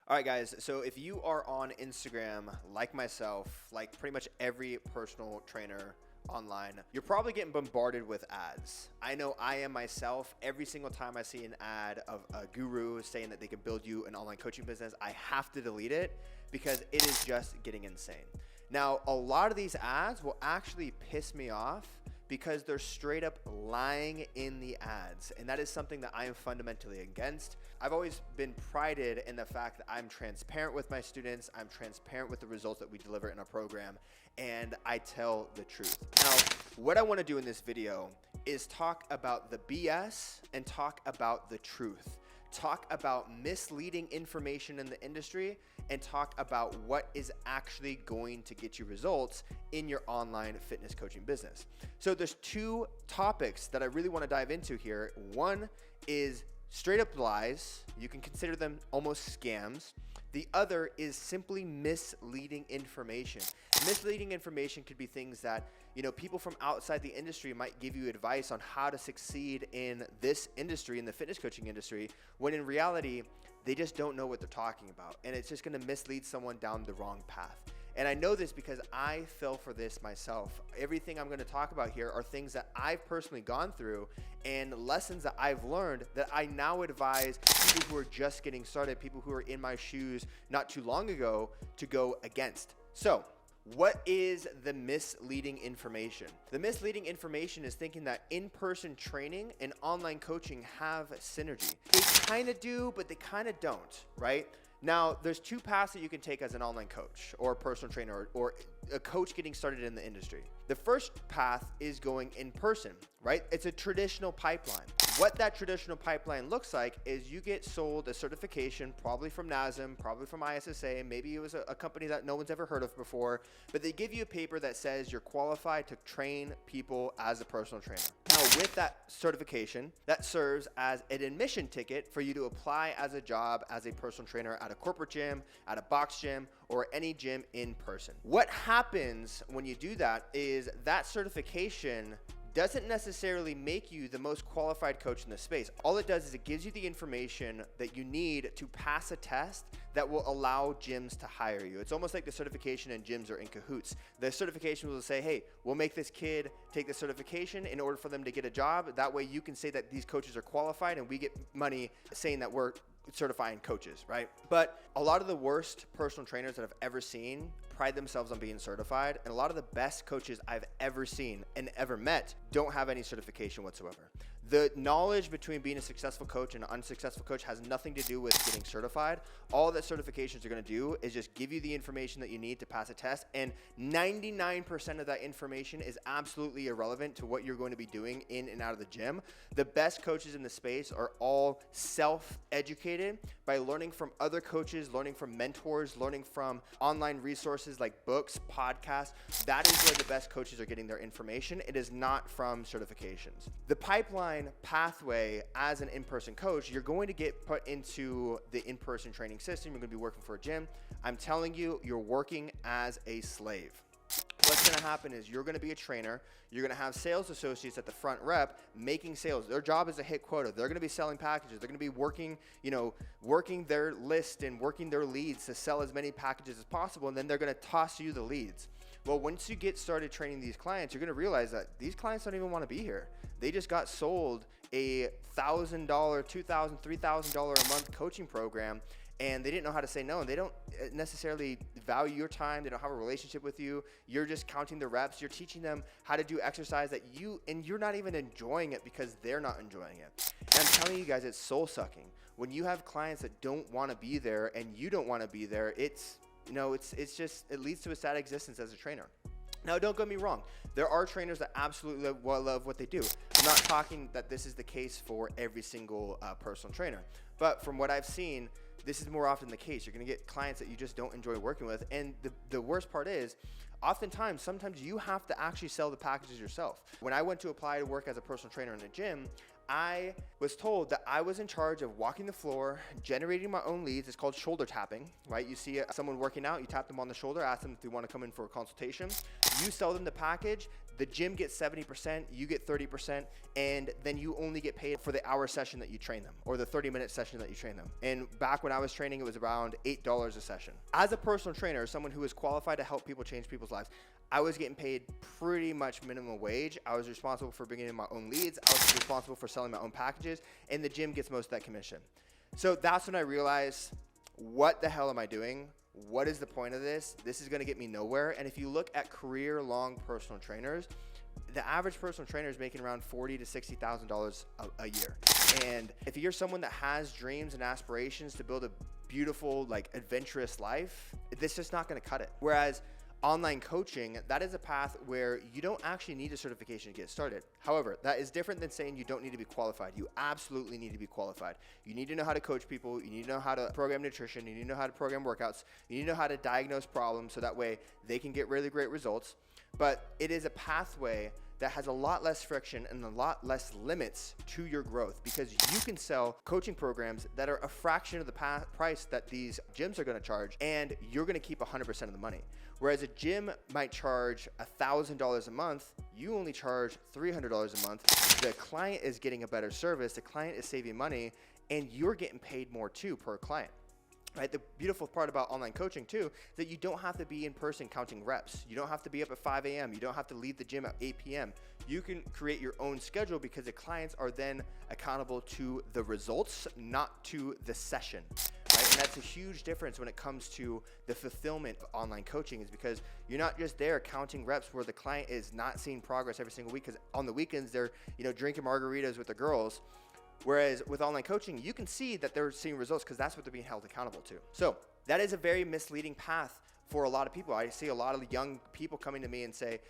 All right, guys, so if you are on Instagram, like myself, like pretty much every personal trainer online, you're probably getting bombarded with ads. I know I am myself. Every single time I see an ad of a guru saying that they can build you an online coaching business, I have to delete it because it is just getting insane. Now, a lot of these ads will actually piss me off because they're straight up lying in the ads. And that is something that I am fundamentally against. I've always been prided in the fact that I'm transparent with my students, I'm transparent with the results that we deliver in our program, and I tell the truth. Now, what I wanna do in this video is talk about the BS and talk about the truth. Talk about misleading information in the industry and talk about what is actually going to get you results in your online fitness coaching business. So there's two topics that I really want to dive into here. One is straight up lies. You can consider them almost scams. The other is simply misleading information. Misleading information could be things that, people from outside the industry might give you advice on how to succeed in this industry, in the fitness coaching industry, when in reality, they just don't know what they're talking about. And it's just gonna mislead someone down the wrong path. And I know this because I fell for this myself. Everything I'm gonna talk about here are things that I've personally gone through and lessons that I've learned that I now advise people who are just getting started, people who are in my shoes not too long ago, to go against. So, what is the misleading information? The misleading information is thinking that in-person training and online coaching have synergy. They kind of do, but they kind of don't, right? Now, there's two paths that you can take as an online coach or a personal trainer or a coach getting started in the industry. The first path is going in person, right? It's a traditional pipeline. What that traditional pipeline looks like is you get sold a certification, probably from NASM, probably from ISSA, maybe it was a company that no one's ever heard of before, but they give you a paper that says you're qualified to train people as a personal trainer. Now, with that certification, that serves as an admission ticket for you to apply as a job as a personal trainer at a corporate gym, at a box gym, or any gym in person. What happens when you do that is that certification doesn't necessarily make you the most qualified coach in the space. All it does is it gives you the information that you need to pass a test that will allow gyms to hire you. It's almost like the certification and gyms are in cahoots. The certification will say, hey, we'll make this kid take the certification in order for them to get a job. That way you can say that these coaches are qualified and we get money saying that we're certifying coaches, right? But a lot of the worst personal trainers that I've ever seen pride themselves on being certified, and a lot of the best coaches I've ever seen and ever met don't have any certification whatsoever. The knowledge between being a successful coach and an unsuccessful coach has nothing to do with getting certified. All that certifications are going to do is just give you the information that you need to pass a test, and 99% of that information is absolutely irrelevant to what you're going to be doing in and out of the gym. The best coaches in the space are all self-educated by learning from other coaches, learning from mentors, learning from online resources like books, podcasts. That is where the best coaches are getting their information. It is not from certifications. The pipeline pathway as an in-person coach, you're going to get put into the in-person training system. You're going to be working for a gym. I'm telling you, you're working as a slave. What's going to happen is you're going to be a trainer. You're going to have sales associates at the front rep making sales. Their job is to hit quota. They're going to be selling packages. They're going to be working their list and working their leads to sell as many packages as possible. And then they're going to toss you the leads. Well, once you get started training these clients, you're going to realize that these clients don't even want to be here. They just got sold a $1,000, $2,000, $3,000 a month coaching program, and they didn't know how to say no, and they don't necessarily value your time. They don't have a relationship with you. You're just counting the reps. You're teaching them how to do exercise and you're not even enjoying it because they're not enjoying it. And I'm telling you guys, it's soul sucking. When you have clients that don't want to be there and you don't want to be there, it leads to a sad existence as a trainer. Now, don't get me wrong. There are trainers that absolutely love what they do. I'm not talking that this is the case for every single personal trainer. But from what I've seen, this is more often the case. You're going to get clients that you just don't enjoy working with. And the worst part is, sometimes you have to actually sell the packages yourself. When I went to apply to work as a personal trainer in a gym, I was told that I was in charge of walking the floor, generating my own leads. It's called shoulder tapping, right? You see someone working out, you tap them on the shoulder, ask them if they want to come in for a consultation. You sell them the package. The gym gets 70%, you get 30%, and then you only get paid for the hour session that you train them, or the 30-minute session that you train them. And back when I was training, it was around $8 a session. As a personal trainer, someone who is qualified to help people change people's lives, I was getting paid pretty much minimum wage. I was responsible for bringing in my own leads. I was responsible for selling my own packages, and the gym gets most of that commission. So that's when I realized, what the hell am I doing? What is the point of this? This is going to get me nowhere. And if you look at career-long personal trainers, the average personal trainer is making around $40,000 to $60,000 a year. And if you're someone that has dreams and aspirations to build a beautiful, like, adventurous life, this is just not going to cut it. Whereas online coaching, that is a path where you don't actually need a certification to get started. However, that is different than saying you don't need to be qualified. You absolutely need to be qualified. You need to know how to coach people. You need to know how to program nutrition. You need to know how to program workouts. You need to know how to diagnose problems so that way they can get really great results. But it is a pathway that has a lot less friction and a lot less limits to your growth, because you can sell coaching programs that are a fraction of the price that these gyms are going to charge, and you're going to keep 100% of the money. Whereas a gym might charge $1,000 a month, you only charge $300 a month. The client is getting a better service, the client is saving money, and you're getting paid more too per client. Right? The beautiful part about online coaching too is that you don't have to be in person counting reps. You don't have to be up at 5 a.m. You don't have to leave the gym at 8 p.m. You can create your own schedule, because the clients are then accountable to the results, not to the session. Right? And that's a huge difference when it comes to the fulfillment of online coaching, is because you're not just there counting reps where the client is not seeing progress every single week, because on the weekends they're, drinking margaritas with the girls. Whereas with online coaching, you can see that they're seeing results because that's what they're being held accountable to. So that is a very misleading path for a lot of people. I see a lot of young people coming to me and say,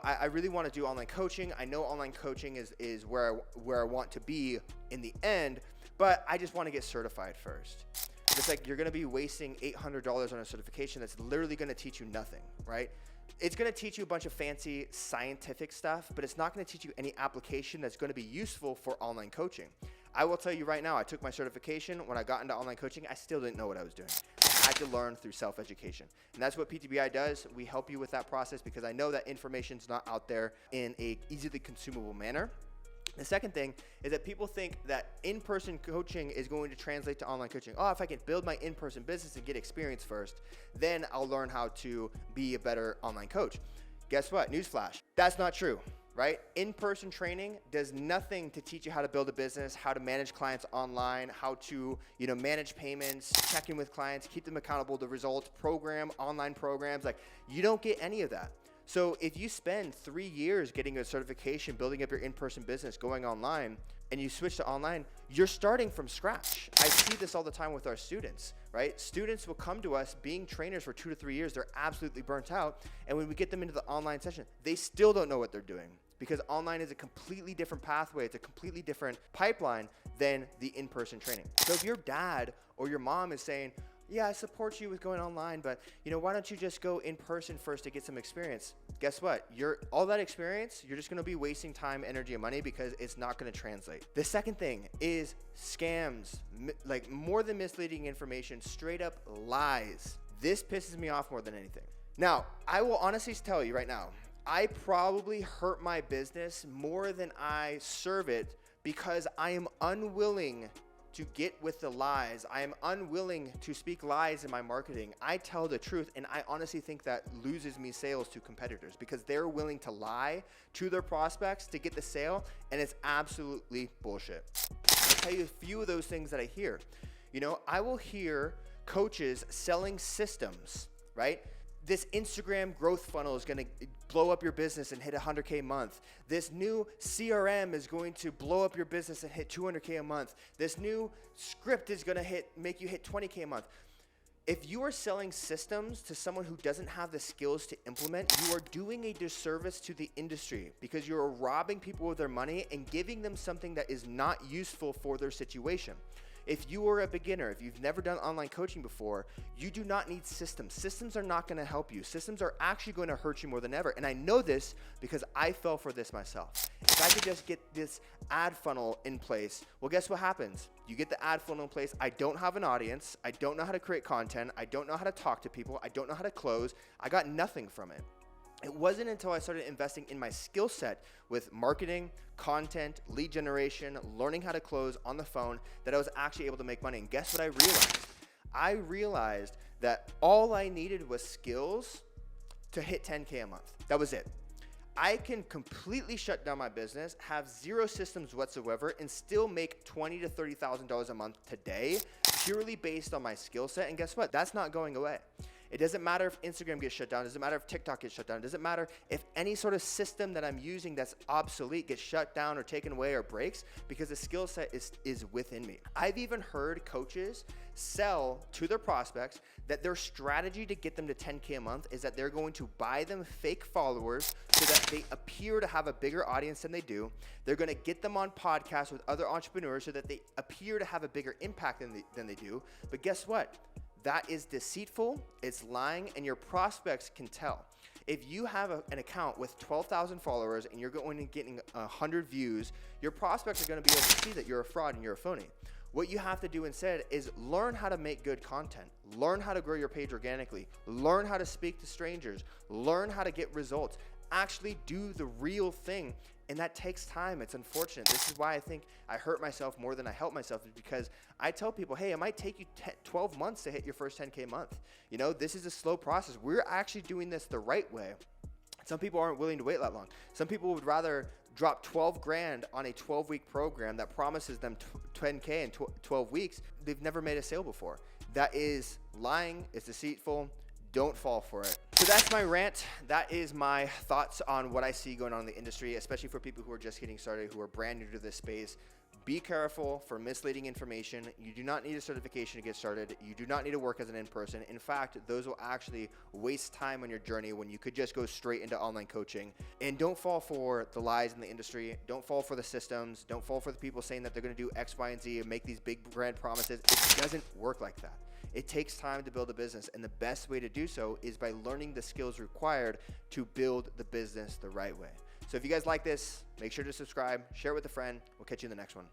I really want to do online coaching. I know online coaching is where I want to be in the end, but I just want to get certified first. It's like you're going to be wasting $800 on a certification that's literally going to teach you nothing, right? It's going to teach you a bunch of fancy scientific stuff, but it's not going to teach you any application that's going to be useful for online coaching. I will tell you right now, I took my certification. When I got into online coaching, I still didn't know what I was doing. I had to learn through self-education. And that's what PTBI does. We help you with that process, because I know that information's not out there in a easily consumable manner. The second thing is that people think that in-person coaching is going to translate to online coaching. Oh, if I can build my in-person business and get experience first, then I'll learn how to be a better online coach. Guess what? Newsflash. That's not true, right? In-person training does nothing to teach you how to build a business, how to manage clients online, how to, manage payments, check in with clients, keep them accountable to results, program online programs. Like, you don't get any of that. So if you spend 3 years getting a certification, building up your in-person business, going online, and you switch to online, you're starting from scratch. I see this all the time with our students, right? Students will come to us being trainers for 2 to 3 years. They're absolutely burnt out. And when we get them into the online session, they still don't know what they're doing, because online is a completely different pathway. It's a completely different pipeline than the in-person training. So if your dad or your mom is saying, yeah, I support you with going online, but why don't you just go in person first to get some experience? Guess what? All that experience, you're just going to be wasting time, energy, and money, because it's not going to translate. The second thing is scams, like more than misleading information, straight up lies. This pisses me off more than anything. Now, I will honestly tell you right now, I probably hurt my business more than I serve it, because I am unwilling to get with the lies. I am unwilling to speak lies in my marketing. I tell the truth, and I honestly think that loses me sales to competitors, because they're willing to lie to their prospects to get the sale, and it's absolutely bullshit. I'll tell you a few of those things that I hear. I will hear coaches selling systems, right? This Instagram growth funnel is going to blow up your business and hit 100K a month. This new CRM is going to blow up your business and hit 200K a month. This new script is going to make you hit 20K a month. If you are selling systems to someone who doesn't have the skills to implement, you are doing a disservice to the industry, because you are robbing people of their money and giving them something that is not useful for their situation. If you are a beginner, if you've never done online coaching before, you do not need systems. Systems are not going to help you. Systems are actually going to hurt you more than ever. And I know this because I fell for this myself. If I could just get this ad funnel in place, well, guess what happens? You get the ad funnel in place. I don't have an audience. I don't know how to create content. I don't know how to talk to people. I don't know how to close. I got nothing from it. It wasn't until I started investing in my skill set with marketing, content, lead generation, learning how to close on the phone that I was actually able to make money. And guess what I realized? I realized that all I needed was skills to hit 10K a month. That was it. I can completely shut down my business, have zero systems whatsoever, and still make $20,000 to $30,000 a month today, purely based on my skill set. And guess what? That's not going away. It doesn't matter if Instagram gets shut down. It doesn't matter if TikTok gets shut down. It doesn't matter if any sort of system that I'm using that's obsolete gets shut down or taken away or breaks, because the skill set is within me. I've even heard coaches sell to their prospects that their strategy to get them to 10K a month is that they're going to buy them fake followers so that they appear to have a bigger audience than they do. They're going to get them on podcasts with other entrepreneurs so that they appear to have a bigger impact than they do. But guess what? That is deceitful, it's lying, and your prospects can tell. If you have an account with 12,000 followers and you're going and getting 100 views, your prospects are going to be able to see that you're a fraud and you're a phony. What you have to do instead is learn how to make good content, learn how to grow your page organically, learn how to speak to strangers, learn how to get results, actually do the real thing. And that takes time. It's unfortunate. This is why I think I hurt myself more than I help myself, is because I tell people, hey, it might take you 12 months to hit your first 10K a month. You know, this is a slow process. We're actually doing this the right way. Some people aren't willing to wait that long. Some people would rather drop 12 grand on a 12-week program that promises them 10K in 12 weeks. They've never made a sale before. That is lying. It's deceitful. Don't fall for it. So that's my rant. That is my thoughts on what I see going on in the industry, especially for people who are just getting started, who are brand new to this space. Be careful for misleading information. You do not need a certification to get started. You do not need to work as an in-person. In fact, those will actually waste time on your journey when you could just go straight into online coaching. And don't fall for the lies in the industry. Don't fall for the systems. Don't fall for the people saying that they're going to do X, Y, and Z and make these big brand promises. It doesn't work like that. It takes time to build a business, and the best way to do so is by learning the skills required to build the business the right way. So if you guys like this, make sure to subscribe, share it with a friend. We'll catch you in the next one.